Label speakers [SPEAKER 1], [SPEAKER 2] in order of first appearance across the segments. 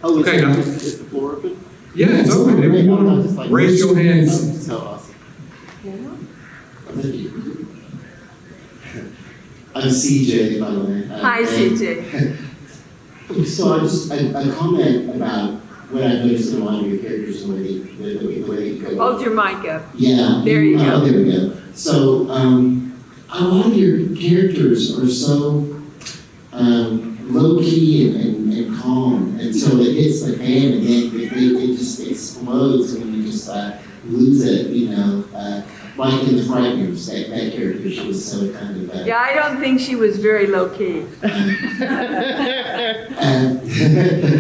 [SPEAKER 1] Oh,
[SPEAKER 2] Okay,
[SPEAKER 1] is the floor open?
[SPEAKER 2] Yeah, it's open. If you want to raise your hands.
[SPEAKER 1] So awesome. Thank you. I'm CJ, by the way.
[SPEAKER 3] Hi, CJ.
[SPEAKER 1] So I just a comment about what I noticed in a lot of your characters and the way you go.
[SPEAKER 3] Hold your mic up.
[SPEAKER 1] Yeah.
[SPEAKER 3] There you go.
[SPEAKER 1] There we go. So a lot of your characters are so low key and calm until it hits the fan, and then it just explodes when you just lose it. Like in the Frighteners, that character, she was so kind of.
[SPEAKER 3] Yeah, I don't think she was very low key.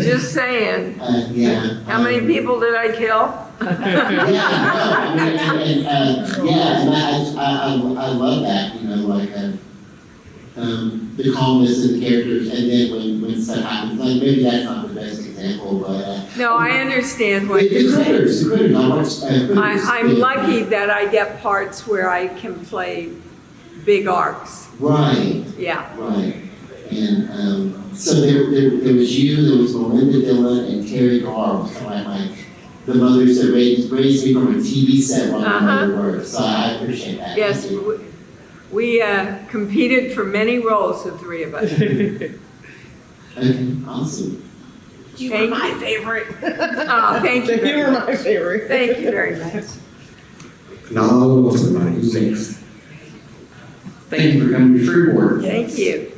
[SPEAKER 3] Just saying.
[SPEAKER 1] Yeah.
[SPEAKER 3] How many people did I kill?
[SPEAKER 1] I love that. The calmness of the characters, and then when stuff happens, like maybe that's not the best example, but.
[SPEAKER 3] No, I understand what you're saying.
[SPEAKER 1] The critters.
[SPEAKER 3] I'm lucky that I get parts where I can play big arcs.
[SPEAKER 1] Right.
[SPEAKER 3] Yeah.
[SPEAKER 1] Right. And so there was you, there was Melinda Dillon, and Terry Garr, was kind of like the mothers that raised me from a TV set while my mother worked. So I appreciate that.
[SPEAKER 3] Yes, we competed for many roles, the three of us.
[SPEAKER 1] Okay, awesome.
[SPEAKER 4] You were my favorite.
[SPEAKER 3] Oh, thank you.
[SPEAKER 4] You were my favorite.
[SPEAKER 3] Thank you very much.
[SPEAKER 2] No, somebody who's next.
[SPEAKER 5] Thank you for coming to Freeport.
[SPEAKER 3] Thank you.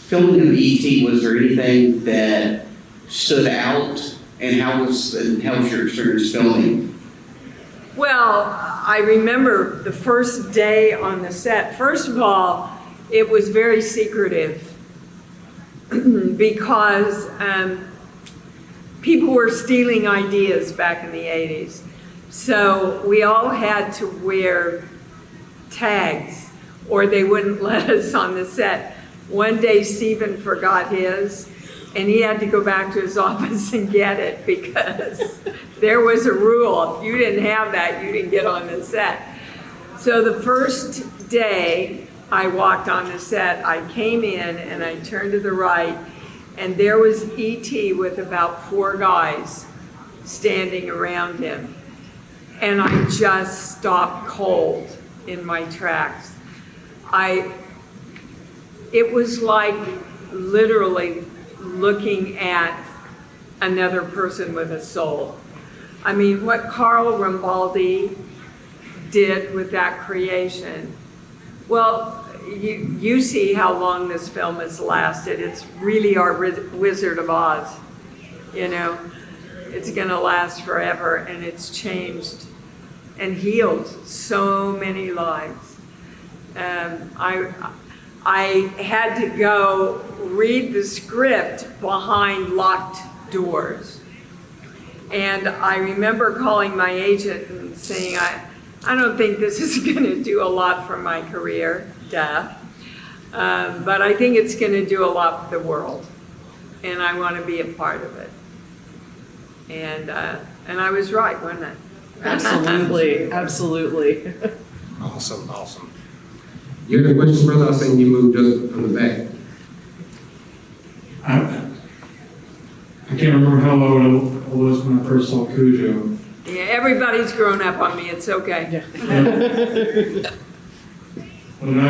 [SPEAKER 5] Filming of E.T., was there anything that stood out, and how was your experience filming?
[SPEAKER 3] Well, I remember the first day on the set. First of all, it was very secretive because people were stealing ideas back in the 80s. So we all had to wear tags or they wouldn't let us on the set. One day Stephen forgot his and he had to go back to his office and get it because there was a rule. If you didn't have that, you didn't get on the set. So the first day I walked on the set, I came in and I turned to the right and there was E.T. with about 4 guys standing around him. And I just stopped cold in my tracks. It was like literally looking at another person with a soul. I mean, what Carl Rambaldi did with that creation, well, you see how long this film has lasted. It's really our Wizard of Oz, It's gonna last forever, and it's changed and healed so many lives. I had to go read the script behind locked doors. And I remember calling my agent and saying, I don't think this is gonna do a lot for my career, but I think it's gonna do a lot for the world. And I wanna be a part of it. And I was right, wasn't I?
[SPEAKER 4] Absolutely, absolutely.
[SPEAKER 2] Awesome, awesome. You had a question, brother? I think you moved up from the back.
[SPEAKER 6] I can't remember how old I was when I first saw Cujo.
[SPEAKER 3] Yeah, everybody's grown up on me. It's okay.
[SPEAKER 4] Yeah.
[SPEAKER 6] When I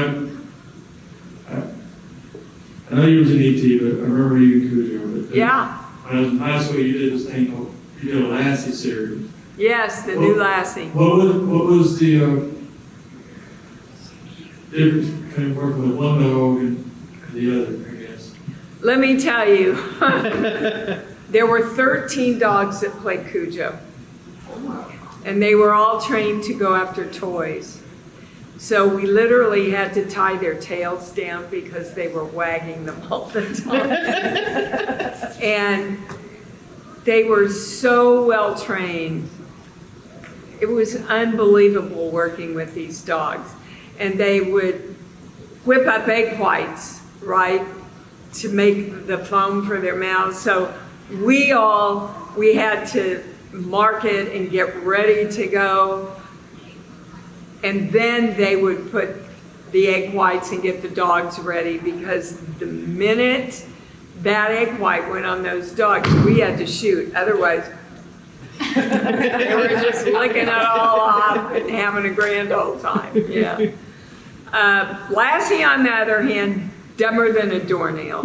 [SPEAKER 6] know you was in E.T., but I remember you in Cujo. But
[SPEAKER 3] Yeah.
[SPEAKER 6] When I was in high school, you did this thing called, you did a Lassie series.
[SPEAKER 3] Yes, the new Lassie.
[SPEAKER 6] What was the difference between working with one dog and the other, I guess?
[SPEAKER 3] Let me tell you, there were 13 dogs that played Cujo. And they were all trained to go after toys. So we literally had to tie their tails down because they were wagging them all the time. And they were so well trained. It was unbelievable working with these dogs. And they would whip up egg whites, right, to make the foam for their mouths. So we had to mark it and get ready to go. And then they would put the egg whites and get the dogs ready, because the minute that egg white went on those dogs, we had to shoot. Otherwise, they were just licking it all off and having a grand old time. Yeah. Lassie, on the other hand, dumber than a doornail.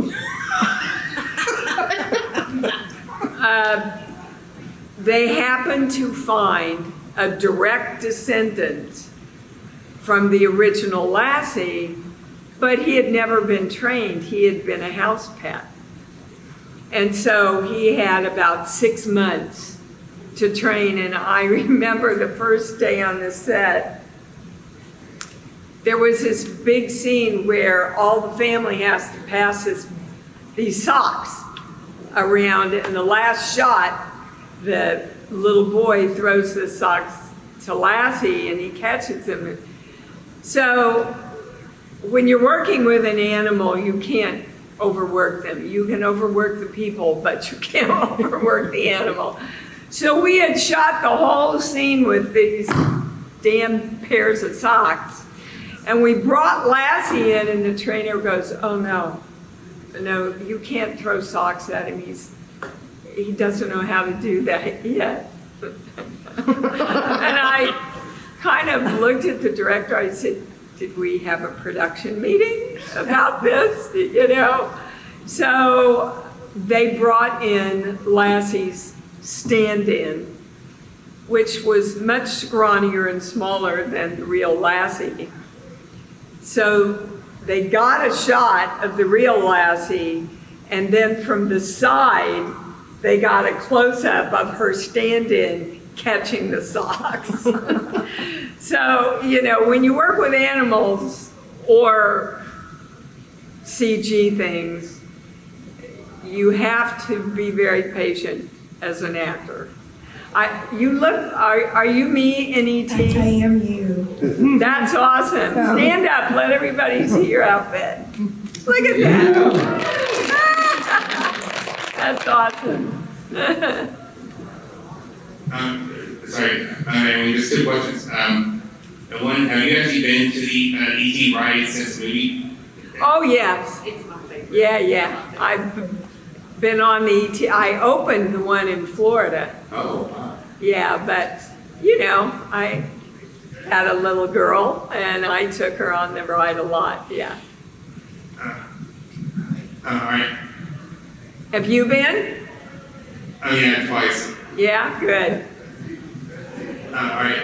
[SPEAKER 3] They happened to find a direct descendant from the original Lassie, but he had never been trained. He had been a house pet. And so he had about 6 months to train. And I remember the first day on the set, there was this big scene where all the family has to pass these socks around. And the last shot, the little boy throws the socks to Lassie and he catches them. So when you're working with an animal, you can't overwork them. You can overwork the people, but you can't overwork the animal. So we had shot the whole scene with these damn pairs of socks. And we brought Lassie in and the trainer goes, oh no, you can't throw socks at him. He doesn't know how to do that yet. And I kind of looked at the director. I said, did we have a production meeting about this? So they brought in Lassie's stand-in, which was much scrawnier and smaller than the real Lassie. So they got a shot of the real Lassie, and then from the side, they got a close-up of her stand-in catching the socks. So, when you work with animals or CG things, you have to be very patient as an actor. Are you me in E.T.?
[SPEAKER 7] I am you.
[SPEAKER 3] That's awesome. Stand up, let everybody see your outfit. Look at that. That's awesome.
[SPEAKER 8] Sorry, just two questions. One, have you actually been to the E.T. ride since the movie?
[SPEAKER 3] Oh, yes.
[SPEAKER 7] It's my favorite.
[SPEAKER 3] Yeah. I've been on the E.T. I opened the one in Florida.
[SPEAKER 8] Oh, wow.
[SPEAKER 3] Yeah, but, I had a little girl and I took her on the ride a lot, yeah.
[SPEAKER 8] All right.
[SPEAKER 3] Have you been?
[SPEAKER 8] Oh, yeah, twice.
[SPEAKER 3] Yeah, good.
[SPEAKER 8] All right.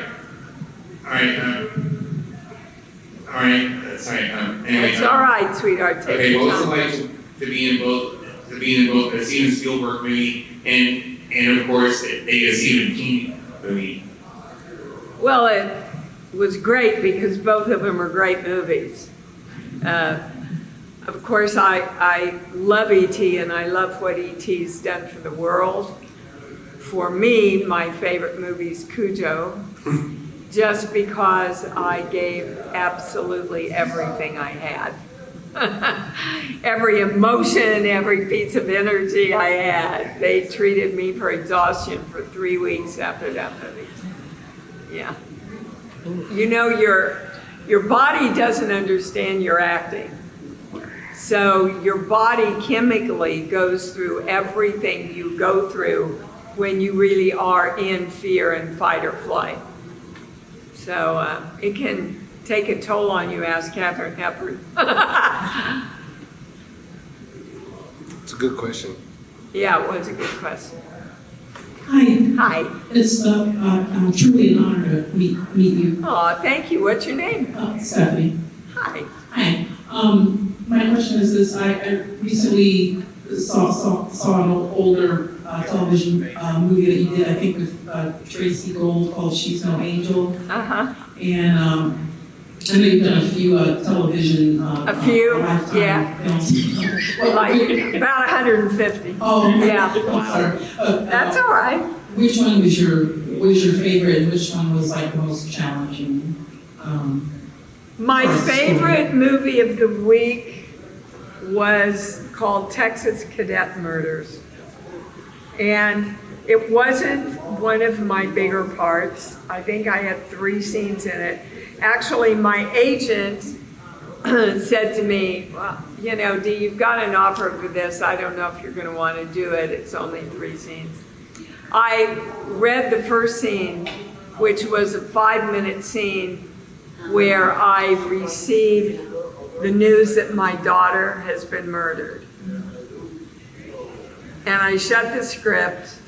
[SPEAKER 8] Sorry. Anyway.
[SPEAKER 3] It's all right, sweetheart, take
[SPEAKER 8] Okay,
[SPEAKER 3] your
[SPEAKER 8] what was it
[SPEAKER 3] time.
[SPEAKER 8] like to be in both a Steven Spielberg movie and of course a Stephen King movie?
[SPEAKER 3] Well, it was great because both of them are great movies. Of course, I love E.T. and I love what E.T.'s done for the world. For me, my favorite movie is Cujo, just because I gave absolutely everything I had. Every emotion, every piece of energy I had. They treated me for exhaustion for 3 weeks after that movie. Yeah. Your body doesn't understand your acting. So your body chemically goes through everything you go through when you really are in fear and fight or flight. So it can take a toll on you, ask Katharine Hepburn.
[SPEAKER 2] It's a good question.
[SPEAKER 3] Yeah, it was a good question.
[SPEAKER 7] Hi,
[SPEAKER 3] Hi.
[SPEAKER 7] it's truly an honor to meet you.
[SPEAKER 3] Oh, thank you. What's your name?
[SPEAKER 7] Stephanie.
[SPEAKER 3] Hi.
[SPEAKER 7] Hi. My question is this: I recently saw an know television movie that you did, I think with Tracy Gold, called She's No Angel.
[SPEAKER 3] Uh-huh.
[SPEAKER 7] And I know you've done a few television.
[SPEAKER 3] A few,
[SPEAKER 7] Lifetime
[SPEAKER 3] yeah.
[SPEAKER 7] films.
[SPEAKER 3] Like about 150.
[SPEAKER 7] Oh,
[SPEAKER 3] Yeah.
[SPEAKER 7] I'm sorry.
[SPEAKER 3] That's all right.
[SPEAKER 7] Which one was your favorite, and which one was like the most challenging?
[SPEAKER 3] My favorite movie of the week was called Texas Cadet Murders. And it wasn't one of my bigger parts. I think I had 3 scenes in it. Actually, my agent said to me, well, you know, Dee, you've got an offer for this. I don't know if you're going to want to do it. It's only 3 scenes. I read the first scene, which was a 5-minute scene where I received the news that my daughter has been murdered. And I shut the script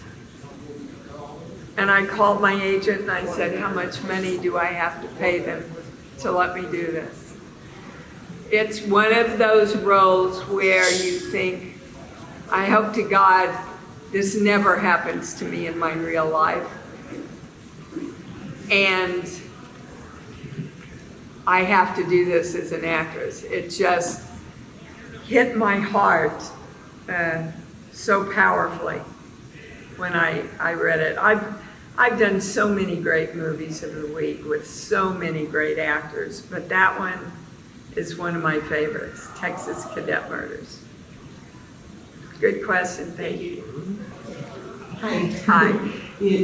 [SPEAKER 3] and I called my agent and I said, how much money do I have to pay them to let me do this? It's one of those roles where you think, I hope to God this never happens to me in my real life. And I have to do this as an actress. It just hit my heart so powerfully when I read it. I've done so many great movies of the week with so many great actors, but that one is one of my favorites, Texas Cadet Murders. Good question, thank you.
[SPEAKER 4] Hi.
[SPEAKER 3] Hi.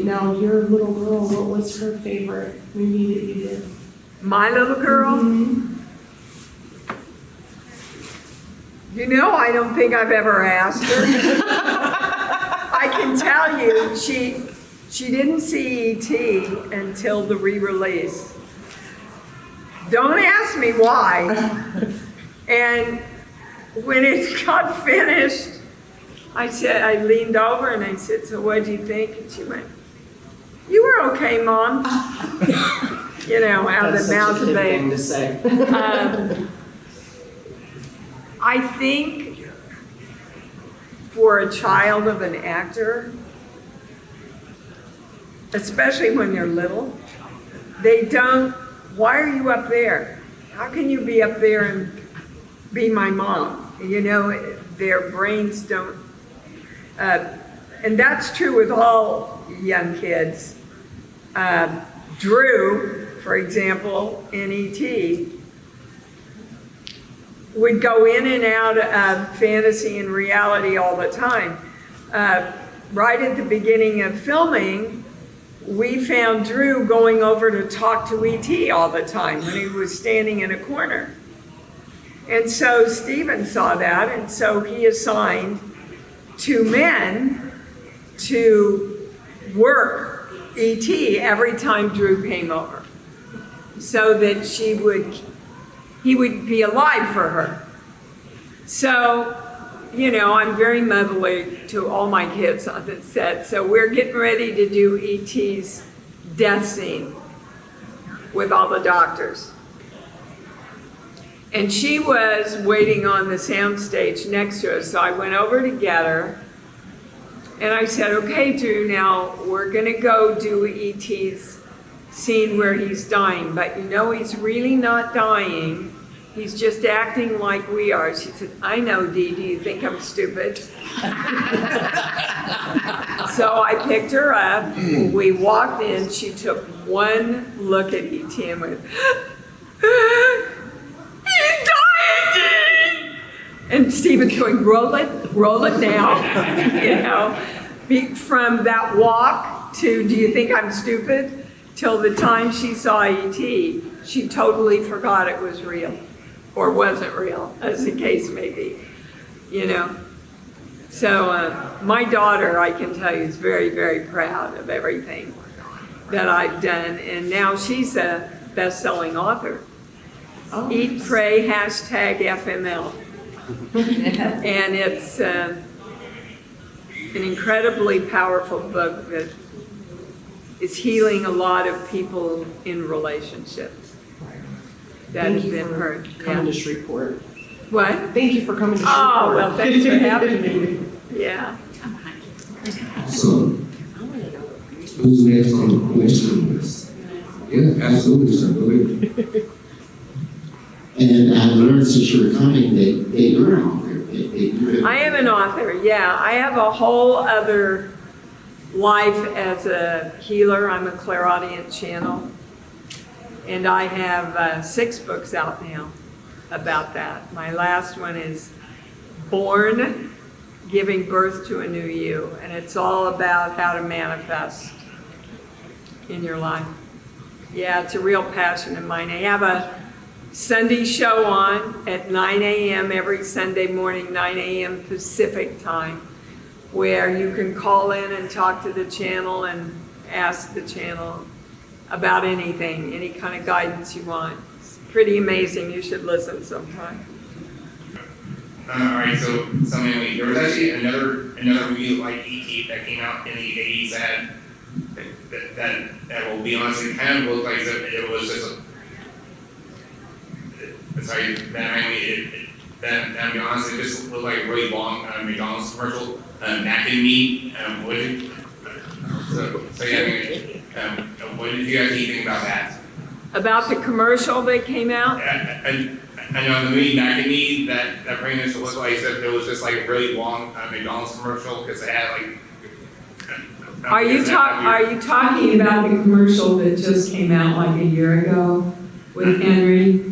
[SPEAKER 4] Now, your little girl, what was her favorite movie that you did?
[SPEAKER 3] My little girl? You know, I don't think I've ever asked her. I can tell you, she didn't see E.T. until the re-release. Don't ask me why. And when it got finished, I leaned over and I said, so what'd you think? And she went, you were okay, Mom. You know, out of the mouth of a babe.
[SPEAKER 4] To say.
[SPEAKER 3] I think for a child of an actor, especially when they're little, they don't, why are you up there? How can you be up there and be my mom? You know, their brains don't, and that's true with all young kids. Drew, for example, in E.T., would go in and out of fantasy and reality all the time. Right at the beginning of filming, we found Drew going over to talk to E.T. all the time when he was standing in a corner. And so Stephen saw that, and so he assigned 2 men to work E.T. every time Drew came over, so that he would be alive for her. So, you know, I'm very motherly to all my kids on the set. So we're getting ready to do E.T.'s death scene with all the doctors. And she was waiting on the soundstage next to us. So I went over to get her. And I said, okay, Drew, now we're gonna go do E.T.'s scene where he's dying, but you know he's really not dying. He's just acting like we are. She said, I know, Dee, do you think I'm stupid? So I picked her up, we walked in, she took one look at E.T. and went, he's dying, Dee! And Stephen's going, roll it now. You know, from that walk to, do you think I'm stupid? Till the time she saw E.T., she totally forgot it was real, or wasn't real, as the case may be, you know. So my daughter, I can tell you, is very, very proud of everything that I've done, and now she's a best-selling author.
[SPEAKER 4] Oh,
[SPEAKER 3] Eat, Pray, #FML. And it's an incredibly powerful book that is healing a lot of people in relationships that have been hurt.
[SPEAKER 4] Coming to Shreveport.
[SPEAKER 3] What?
[SPEAKER 4] Thank you for coming to Shreveport.
[SPEAKER 3] Oh, well, thanks for having me. Yeah.
[SPEAKER 2] So, who's next on the question list? Yeah, absolutely, sir, go ahead.
[SPEAKER 1] And I learned since you were coming that you're an author.
[SPEAKER 3] I am an author, yeah. I have a whole other life as a healer. I'm a clairaudient channel. And I have 6 books out now about that. My last one is Born, Giving Birth to a New You. And it's all about how to manifest in your life. Yeah, it's a real passion of mine. I have Sunday show on at 9 a.m. every Sunday morning, 9 a.m. Pacific time, where you can call in and talk to the channel and ask the channel about anything, any kind of guidance you want. It's pretty amazing. You should listen sometime.
[SPEAKER 8] All right, so anyway, there was actually another movie like E.T. that came out in the 80s that will be honest, it kind of looked like it was just sorry, that to be honest, it just looked like a really long McDonald's commercial, Mac and Me. What did you guys think about that?
[SPEAKER 3] About the commercial that came out?
[SPEAKER 8] I know in the movie Mac and Me, that pretty much looked like it was just like a really long McDonald's commercial because it had like.
[SPEAKER 3] Are you talking about the commercial that just came out like a year ago with Henry?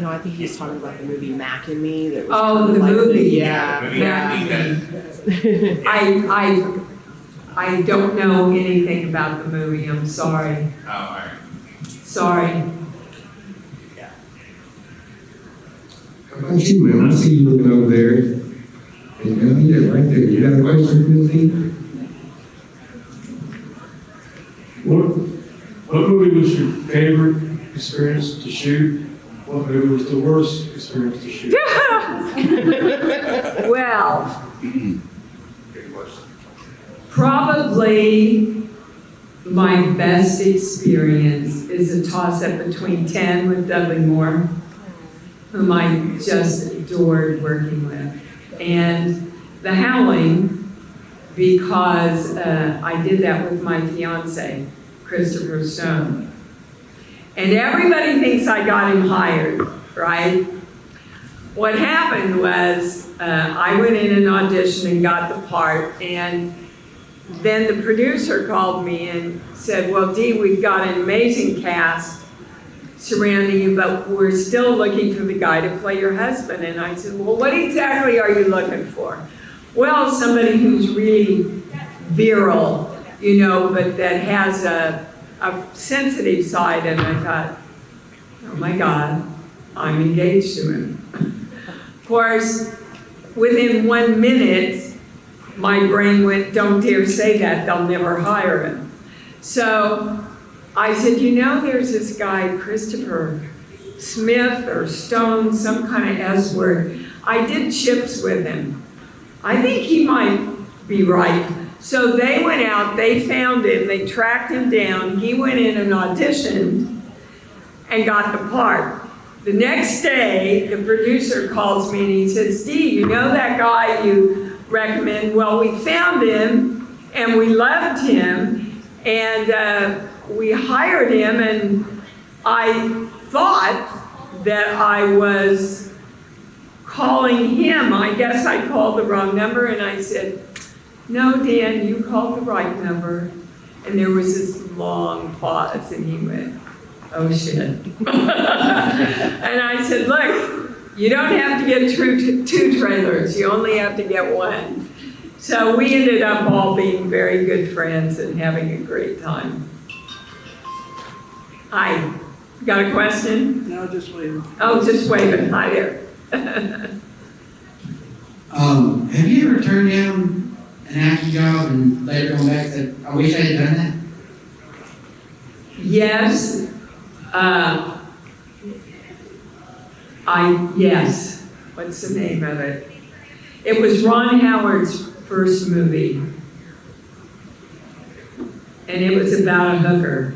[SPEAKER 9] No, I think he's talking about the movie Mac and Me. That was
[SPEAKER 3] Oh,
[SPEAKER 9] kind of
[SPEAKER 3] the
[SPEAKER 9] like
[SPEAKER 3] movie,
[SPEAKER 8] Yeah,
[SPEAKER 3] I don't know anything about the movie. I'm sorry.
[SPEAKER 8] Oh, all right.
[SPEAKER 3] Sorry.
[SPEAKER 2] How about you, man? I see you looking over there. And, yeah, right there. You got a question, Christine?
[SPEAKER 6] What movie was your favorite experience to shoot? What movie was the worst experience to shoot?
[SPEAKER 3] Well, probably my best experience is a toss-up between 10 with Dudley Moore, whom I just adored working with, and The Howling, because I did that with my fiance, Christopher Stone. And everybody thinks I got him hired, right? What happened was I went in an audition and got the part, and then the producer called me and said, well, Dee, we've got an amazing cast surrounding you, but we're still looking for the guy to play your husband. And I said, well, what exactly are you looking for? Well, somebody who's really virile, you know, but that has a sensitive side. And I thought, oh my God, I'm engaged to him. Of course, within 1 minute, my brain went, don't dare say that, they'll never hire him. So I said, you know, there's this guy, Christopher Smith or Stone, some kind of S word. I did chips with him. I think he might be right. So they went out, they found him, they tracked him down. He went in and auditioned and got the part. The next day, the producer calls me and he says, Dee, you know that guy you recommend? Well, we found him and we loved him and we hired him, and I thought that I was calling him. I guess I called the wrong number, and I said, no, Dan, you called the right number. And there was this long pause, and he went, oh shit. And I said, look, you don't have to get two trailers, you only have to get one. So we ended up all being very good friends and having a great time. Hi, got a question?
[SPEAKER 10] No, just wait.
[SPEAKER 3] Oh, just waving, hi there.
[SPEAKER 10] Have you ever turned down an acting job and later come back and said, I wish I had done that?
[SPEAKER 3] Yes. Yes. What's the name of it? It was Ron Howard's first movie. And it was about a hooker.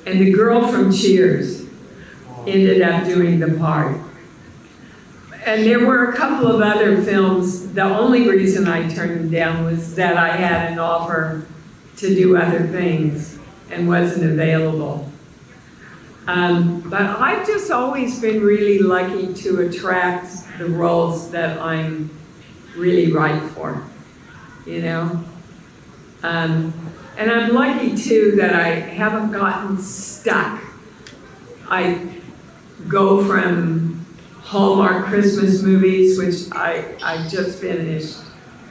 [SPEAKER 3] And the girl from Cheers ended up doing the part. And there were a couple of other films. The only reason I turned them down was that I had an offer to do other things and wasn't available. But I've just always been really lucky to attract the roles that I'm really right for, you know? And I'm lucky too that I haven't gotten stuck. I go from Hallmark Christmas movies, which I just finished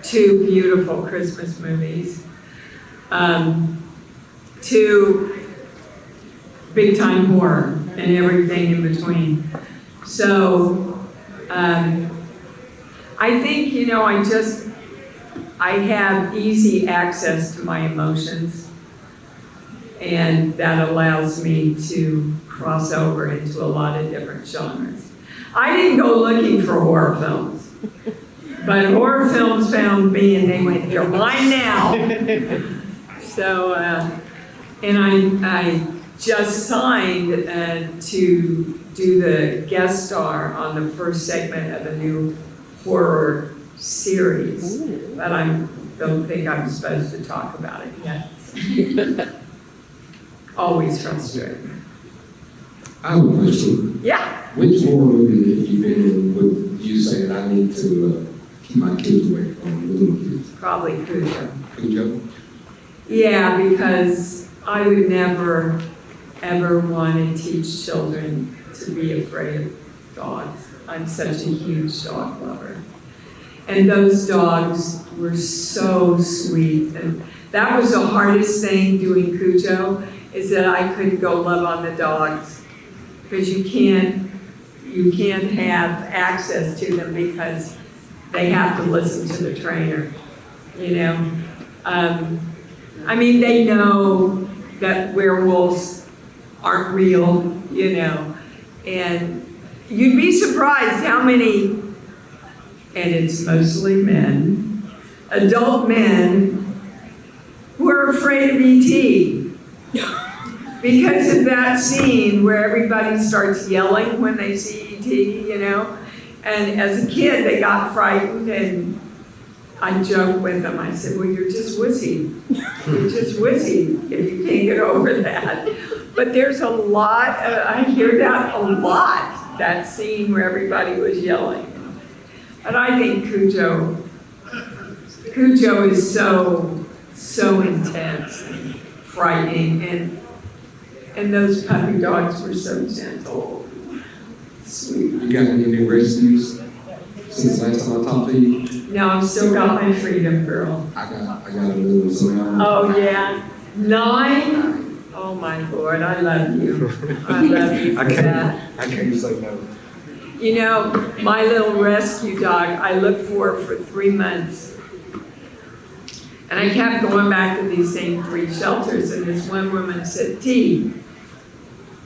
[SPEAKER 3] 2 beautiful Christmas movies, to big time horror and everything in between. So I think, you know, I have easy access to my emotions, and that allows me to cross over into a lot of different genres. I didn't go looking for horror films, but horror films found me and they went, "You're mine now." So, and I just signed to do the guest star on the first segment of a new horror series, but I don't think I'm supposed to talk about it yet. Always frustrating.
[SPEAKER 2] I have a question.
[SPEAKER 3] Yeah.
[SPEAKER 2] Which horror movie that you've been in would you say that I need to keep my kids away from, little kids?
[SPEAKER 3] Probably Cujo.
[SPEAKER 2] Cujo?
[SPEAKER 3] Yeah, because I would never, ever want to teach children to be afraid of dogs. I'm such a huge dog lover. And those dogs were so sweet. And that was the hardest thing doing Cujo, is that I couldn't go love on the dogs. Because you can't have access to them because they have to listen to the trainer, you know. I mean, they know that werewolves aren't real, you know, and you'd be surprised how many, and it's mostly men, adult men, who are afraid of E.T. because of that scene where everybody starts yelling when they see E.T., you know. And as a kid, they got frightened, and I joked with them. I said, "Well, you're just wussy. You're just wussy if you can't get over that." But there's a lot, I hear that a lot, that scene where everybody was yelling. But I think Cujo is so intense and frightening, and those puppy dogs were so gentle, sweet.
[SPEAKER 2] You got any new rescues since the last time I talked to you?
[SPEAKER 3] No, I've still got my freedom, girl.
[SPEAKER 2] I got a new one, so now.
[SPEAKER 3] Oh, yeah. 9? Oh, my Lord, I love you. I love you for that.
[SPEAKER 2] I can't say no.
[SPEAKER 3] You know, my little rescue dog, I looked for 3 months. And I kept going back to these same 3 shelters, and this one woman said, "Dee,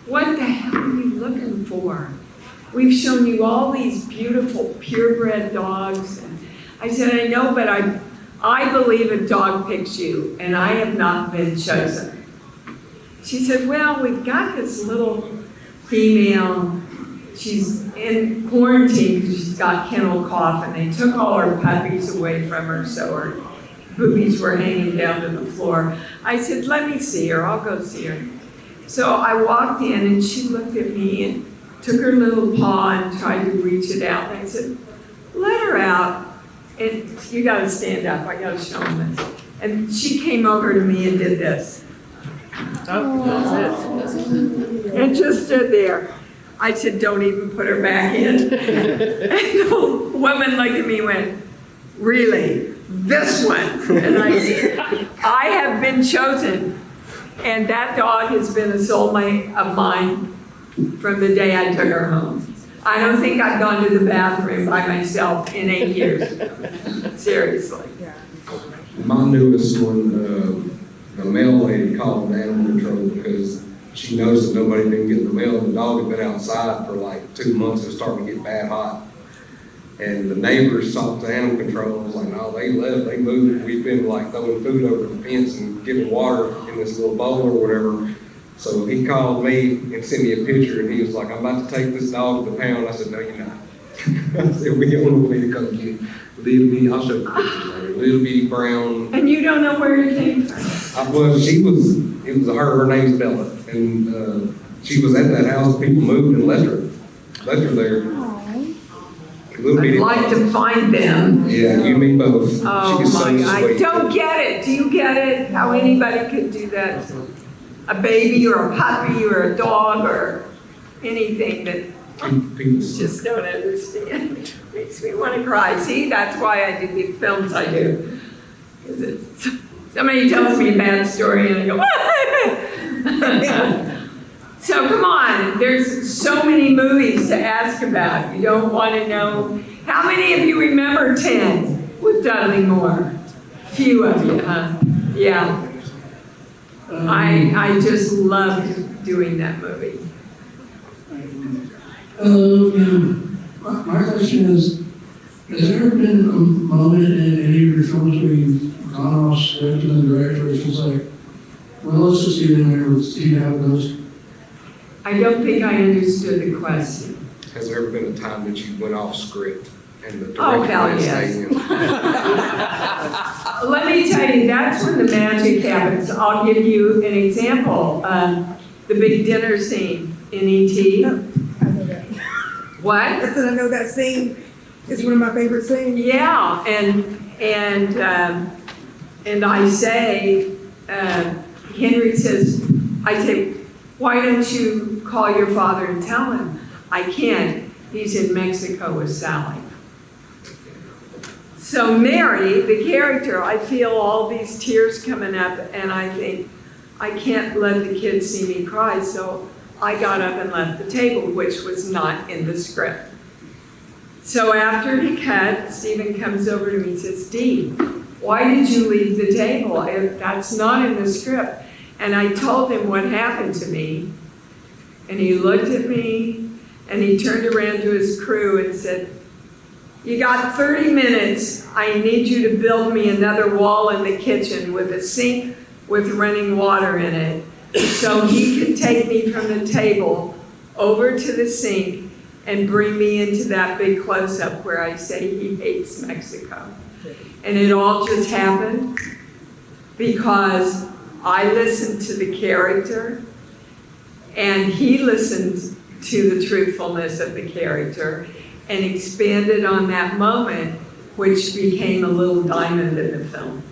[SPEAKER 3] what the hell are you looking for? We've shown you all these beautiful purebred dogs." And I said, "I know, but I believe a dog picks you, and I have not been chosen." She said, "Well, we've got this little female. She's in quarantine because she's got kennel cough, and they took all her puppies away from her, so her boobies were hanging down to the floor." I said, "Let me see her. I'll go see her." So I walked in, and she looked at me and took her little paw and tried to reach it out. And I said, "Let her out. And you got to stand up. I got to show them this." And she came over to me and did this. Oh, that's it. And just stood there. I said, "Don't even put her back in." And the woman looked at me and went, "Really? This one?" And I said, "I have been chosen." And that dog has been a soulmate of mine from the day I took her home. I don't think I've gone to the bathroom by myself in 8 years. Seriously.
[SPEAKER 2] My newest one, the mail lady called animal control because she noticed that nobody didn't get the mail. The dog had been outside for like 2 months. It was starting to get bad hot. And the neighbors talked to animal control and was like, "No, they left, they moved. We've been like throwing food over the fence and giving water in this little bowl or whatever." So he called me and sent me a picture, and he was like, "I'm about to take this dog to the pound." I said, "No, you're not." I said, "We don't want me to come get little bitty, I'll show you pictures later, little bitty brown."
[SPEAKER 3] And you don't know where it came from?
[SPEAKER 2] It was her name's Bella, and she was at that house, people moved and left her there.
[SPEAKER 3] I'd like to find them.
[SPEAKER 2] Yeah, you mean both.
[SPEAKER 3] Oh
[SPEAKER 2] She's
[SPEAKER 3] my
[SPEAKER 2] so
[SPEAKER 3] God, I
[SPEAKER 2] sweet.
[SPEAKER 3] don't get it. Do you get it? How anybody could do that to a baby or a puppy or a dog or anything that
[SPEAKER 2] People
[SPEAKER 3] just don't understand. Makes me want to cry. See, that's why I do the films I do. Because it's somebody tells me a bad story and I go, So come on, there's so many movies to ask about. You don't want to know. How many of you remember 10 with Dudley Moore? Few of you, huh? Yeah. I just loved doing that movie.
[SPEAKER 6] My question is, has there ever been a moment in any of your films where you've gone off script and the director is just like, well, let's just get in there, let's see how it goes?
[SPEAKER 3] I don't think I understood the question.
[SPEAKER 2] Has there ever been a time that you went off script and the
[SPEAKER 3] Oh,
[SPEAKER 2] director
[SPEAKER 3] hell
[SPEAKER 2] didn't
[SPEAKER 3] yes.
[SPEAKER 2] stay in?
[SPEAKER 3] Let me tell you, that's when the magic happens. I'll give you an example. The big dinner scene in E.T.
[SPEAKER 11] I know that.
[SPEAKER 3] What?
[SPEAKER 11] I said I know that scene. It's one of my favorite scenes.
[SPEAKER 3] Yeah, and I say, Henry says, I say, why don't you call your father and tell him? I can't. He's in Mexico with Sally. So Mary, the character, I feel all these tears coming up, and I think, I can't let the kids see me cry, so I got up and left the table, which was not in the script. So after he cut, Stephen comes over to me and says, Dee, why did you leave the table? That's not in the script. And I told him what happened to me, and he looked at me, and he turned around to his crew and said, you got 30 minutes. I need you to build me another wall in the kitchen with a sink with running water in it, so he could take me from the table over to the sink and bring me into that big close-up where I say he hates Mexico. And it all just happened because I listened to the character and he listened to the truthfulness of the character and expanded on that moment, which became a little diamond in the film.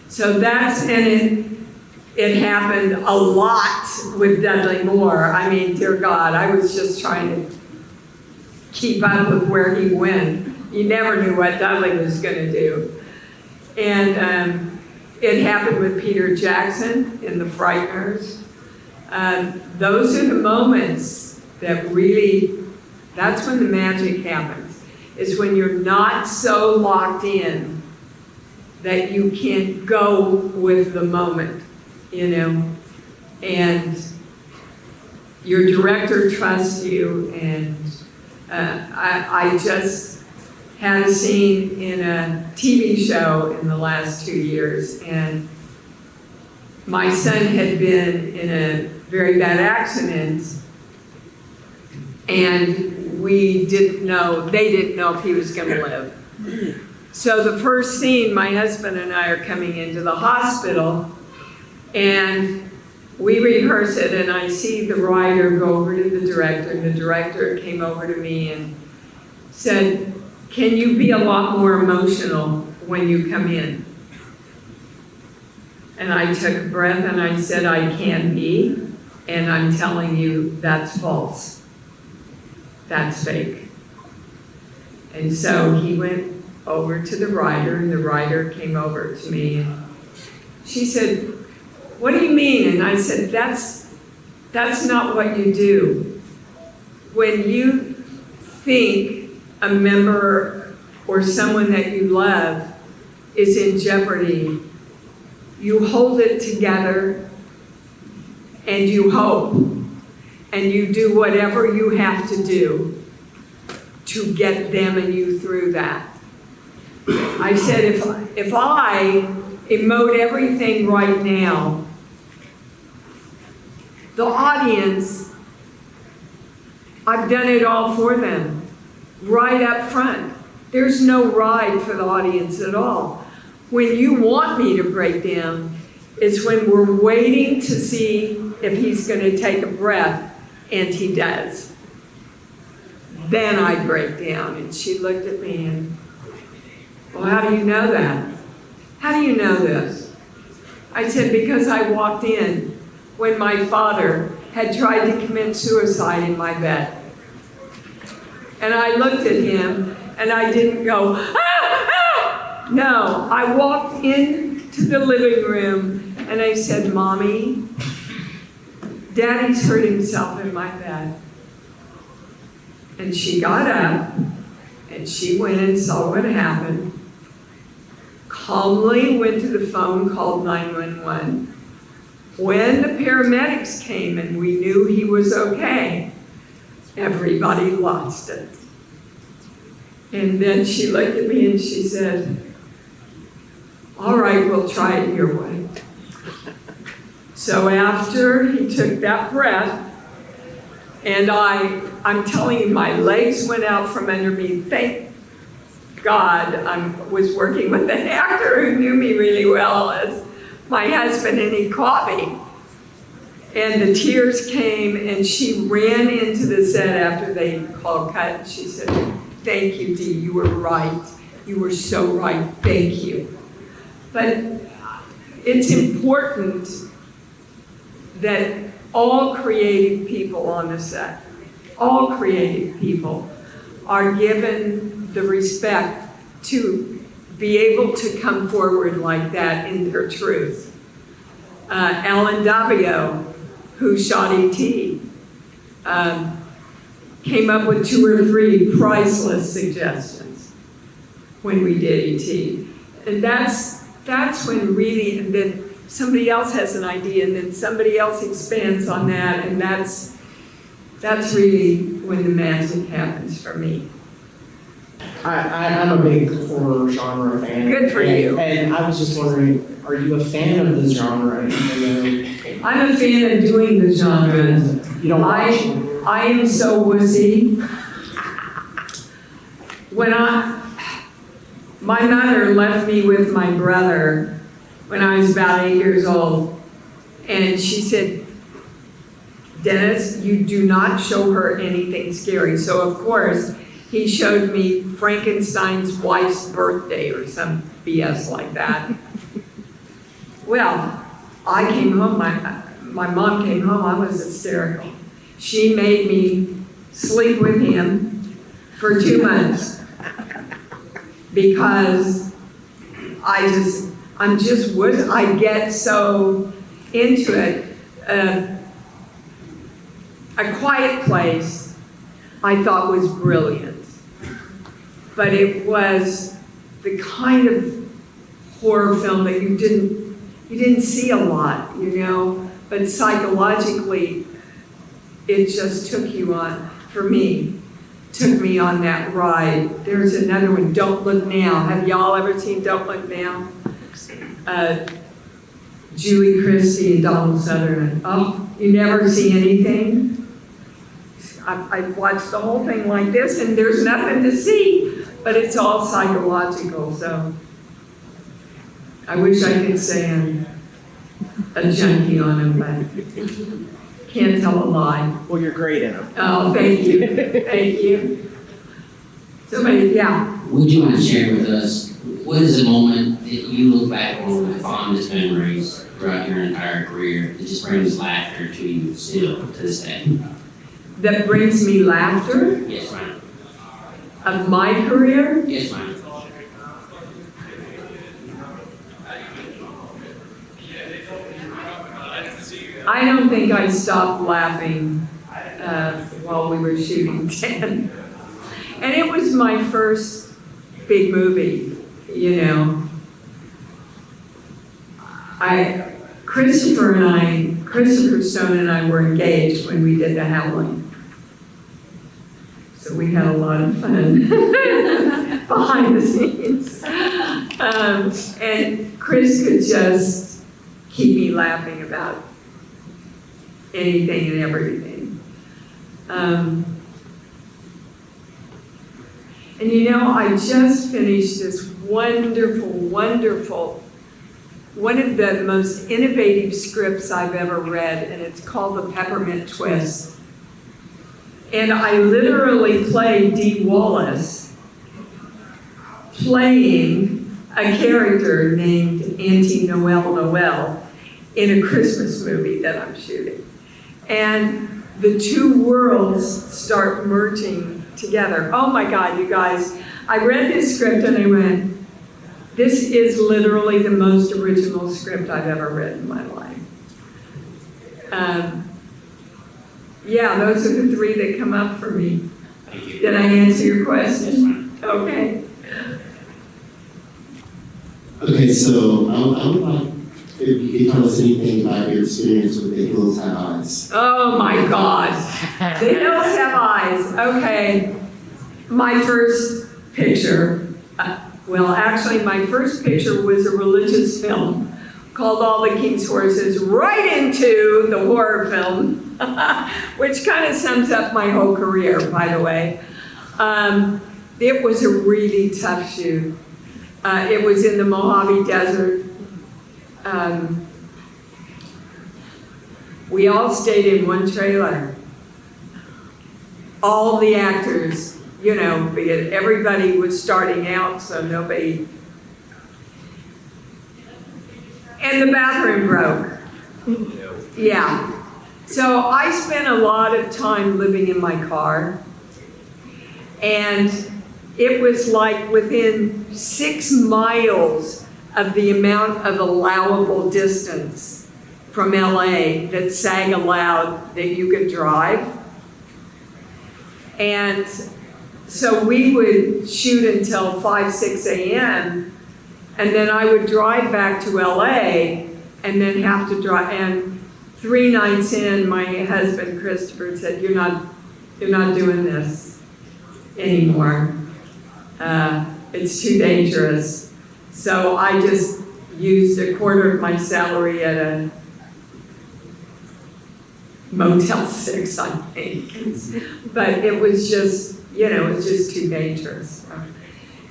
[SPEAKER 3] So it happened a lot with Dudley Moore. I mean, dear God, I was just trying to keep up with where he went. You never knew what Dudley was going to do. And it happened with Peter Jackson in The Frighteners. Those are the moments that really, that's when the magic happens, is when you're not so locked in that you can't go with the moment, you know, and your director trusts you. And I just had a scene in a TV show in the last 2 years, and my son had been in a very bad accident, and they didn't know if he was going to live. So the first scene, my husband and I are coming into the hospital, and we rehearse it, and I see the writer go over to the director, and the director came over to me and said, can you be a lot more emotional when you come in? And I took a breath and I said, I can be, and I'm telling you that's false. That's fake. And so he went over to the writer, and the writer came over to me, and she said, what do you mean? And I said, that's not what you do. When you think a member or someone that you love is in jeopardy, you hold it together and you hope and you do whatever you have to do to get them and you through that. I said, if I emote everything right now, the audience, I've done it all for them, right up front. There's no ride for the audience at all. When you want me to break down, it's when we're waiting to see if he's going to take a breath, and he does. Then I break down. And she looked at me and, well, how do you know that? How do you know this? I said, because I walked in when my father had tried to commit suicide in my bed. And I looked at him and I didn't go, ah, ah! No, I walked into the living room and I said, Mommy, Daddy's hurt himself in my bed. And she got up and she went and saw what happened. Calmly went to the phone, called 911. When the paramedics came and we knew he was okay, everybody lost it. And then she looked at me and she said, all right, we'll try it your way. So after he took that breath, and I'm telling you, my legs went out from under me. Thank God I was working with an actor who knew me really well as my husband, and he caught me. And the tears came, and she ran into the set after they called cut. And she said, thank you, Dee, you were right. You were so right, thank you. But it's important that all creative people on the set, all creative people, are given the respect to be able to come forward like that in their truth. Alan Davio, who shot E.T., came up with 2 or 3 priceless suggestions when we did E.T. And that's when really, and then somebody else has an idea, and then somebody else expands on that, and that's really when the magic happens for me.
[SPEAKER 9] I'm a big horror genre fan.
[SPEAKER 3] Good for you.
[SPEAKER 9] And I was just wondering, are you a fan of this genre?
[SPEAKER 3] I'm a fan of doing the genre.
[SPEAKER 9] You don't watch it?
[SPEAKER 3] I am so wussy. When my mother left me with my brother when I was about 8 years old, and she said, Dennis, you do not show her anything scary. So of course, he showed me Frankenstein's wife's birthday or some BS like that. Well, I came home, my mom came home, I was hysterical. She made me sleep with him for 2 months because I get so into it. A Quiet Place, I thought was brilliant, but it was the kind of horror film that you didn't see a lot, you know, but psychologically, it just took me on that ride. There's another one, Don't Look Now. Have y'all ever seen Don't Look Now? Julie Christie and Donald Sutherland. Oh, you never see anything? I've watched the whole thing like this, and there's nothing to see, but it's all psychological, so I wish I could say I'm a junkie on them, but can't tell a lie.
[SPEAKER 9] Well, you're great in them.
[SPEAKER 3] Oh, thank you. Thank you. Somebody, yeah.
[SPEAKER 12] Would you mind sharing with us, what is a moment that you look back on with fondest memories throughout your entire career that just brings laughter to you still to this day?
[SPEAKER 3] That brings me laughter?
[SPEAKER 12] Yes, ma'am.
[SPEAKER 3] Of my career?
[SPEAKER 12] Yes, ma'am.
[SPEAKER 3] I don't think I stopped laughing while we were shooting 10. And it was my first big movie, you know. Christopher Stone and I were engaged when we did the Howling. So we had a lot of fun behind the scenes. And Chris could just keep me laughing about anything and everything. And you know, I just finished this wonderful, one of the most innovative scripts I've ever read, and it's called The Peppermint Twist. And I literally played Dee Wallace playing a character named Auntie Noel in a Christmas movie that I'm shooting. And the two worlds start merging together. Oh my God, you guys, I read this script and I went, this is literally the most original script I've ever read in my life. Yeah, those are the three that come up for me.
[SPEAKER 12] Thank you.
[SPEAKER 3] Did I answer your question? Okay.
[SPEAKER 1] Okay, so I would like, if you could tell us anything about your experience with The Hills Have Eyes.
[SPEAKER 3] Oh my God. The Hills Have Eyes. Okay. My first picture, well, actually, my first picture was a religious film called All the King's Horses, right into the horror film, which kind of sums up my whole career, by the way. It was a really tough shoot. It was in the Mojave Desert. We all stayed in one trailer. All the actors, you know, everybody was starting out, so nobody. And the bathroom broke. Yeah. So I spent a lot of time living in my car. And it was like within 6 miles of the amount of allowable distance from LA that SAG allowed that you could drive. And so we would shoot until 5, 6 a.m. and then I would drive back to LA and then have to drive. And 3 nights in, my husband Christopher said, "You're not doing this anymore. It's too dangerous." So I just used a quarter of my salary at a Motel 6, I think. But it was just, you know, it's just too dangerous.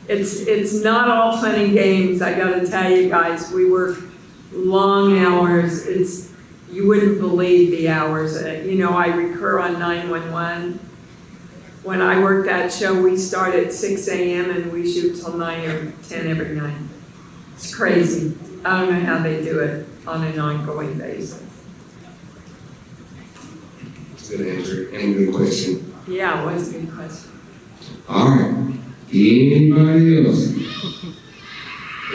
[SPEAKER 3] It's not all fun and games, I gotta tell you guys. We work long hours. You wouldn't believe the hours. You know, I recur on 911. When I worked that show, we start at 6 a.m. and we shoot till 9 or 10 every night. It's crazy. I don't know how they do it on an ongoing basis.
[SPEAKER 2] That's a good answer and a good question.
[SPEAKER 3] Yeah, it was a good question.
[SPEAKER 2] All right. Anybody else?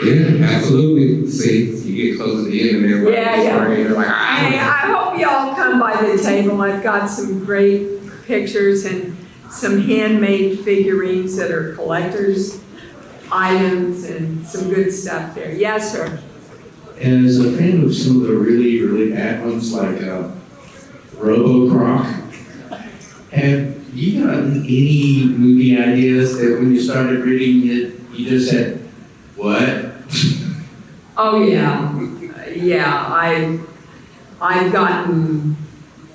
[SPEAKER 2] Yeah, absolutely. See, you get close to the end and everybody
[SPEAKER 3] Yeah.
[SPEAKER 2] you're like,
[SPEAKER 3] Hey, I hope you all come by the table. I've got some great pictures and some handmade figurines that are collector's items and some good stuff there. Yes, sir.
[SPEAKER 13] As a fan of some of the really, really bad ones like Robo-Croc, have you gotten any movie ideas that when you started reading it, you just said, what?
[SPEAKER 3] Oh, yeah. Yeah, I've gotten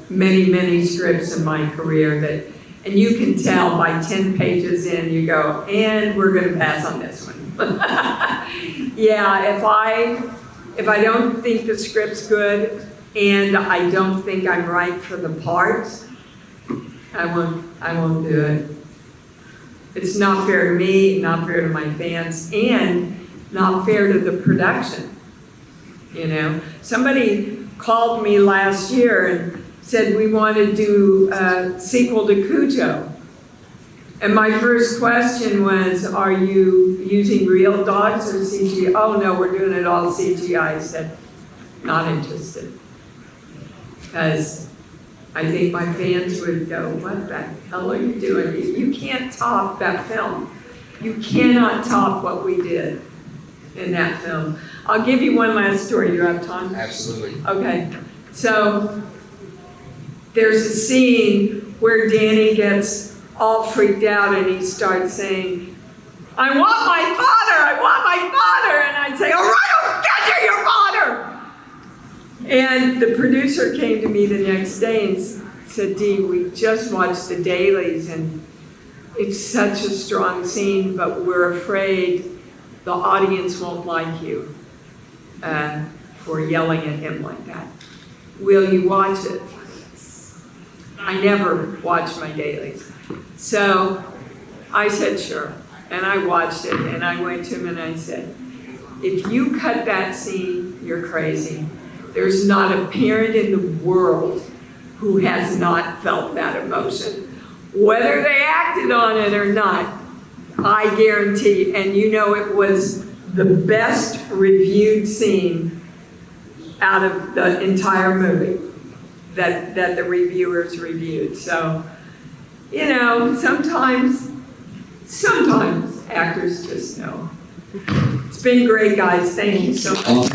[SPEAKER 3] many scripts in my career that, and you can tell by 10 pages in, you go, and we're gonna pass on this one. Yeah, if I don't think the script's good and I don't think I'm right for the part, I won't do it. It's not fair to me, not fair to my fans, and not fair to the production. You know, somebody called me last year and said we want to do a sequel to Cujo. And my first question was, are you using real dogs or CGI? Oh no, we're doing it all CGI. I said, not interested. Because I think my fans would go, what the hell are you doing? You can't top that film. You cannot top what we did in that film. I'll give you one last story. Do you have time?
[SPEAKER 2] absolutely.
[SPEAKER 3] Okay. So there's a scene where Danny gets all freaked out and he starts saying, I want my father! And I'd say, all right, I'll get you your father! And the producer came to me the next day and said, Dee, we just watched the dailies and it's such a strong scene, but we're afraid the audience won't like you for yelling at him like that. Will you watch it? I never watch my dailies. So I said, sure. And I watched it and I went to him and I said, if you cut that scene, you're crazy. There's not a parent in the world who has not felt that emotion. Whether they acted on it or not, I guarantee, and you know it was the best reviewed scene out of the entire movie. that the reviewers reviewed. So, you know, sometimes actors just know. It's been great, guys. Thank you so much.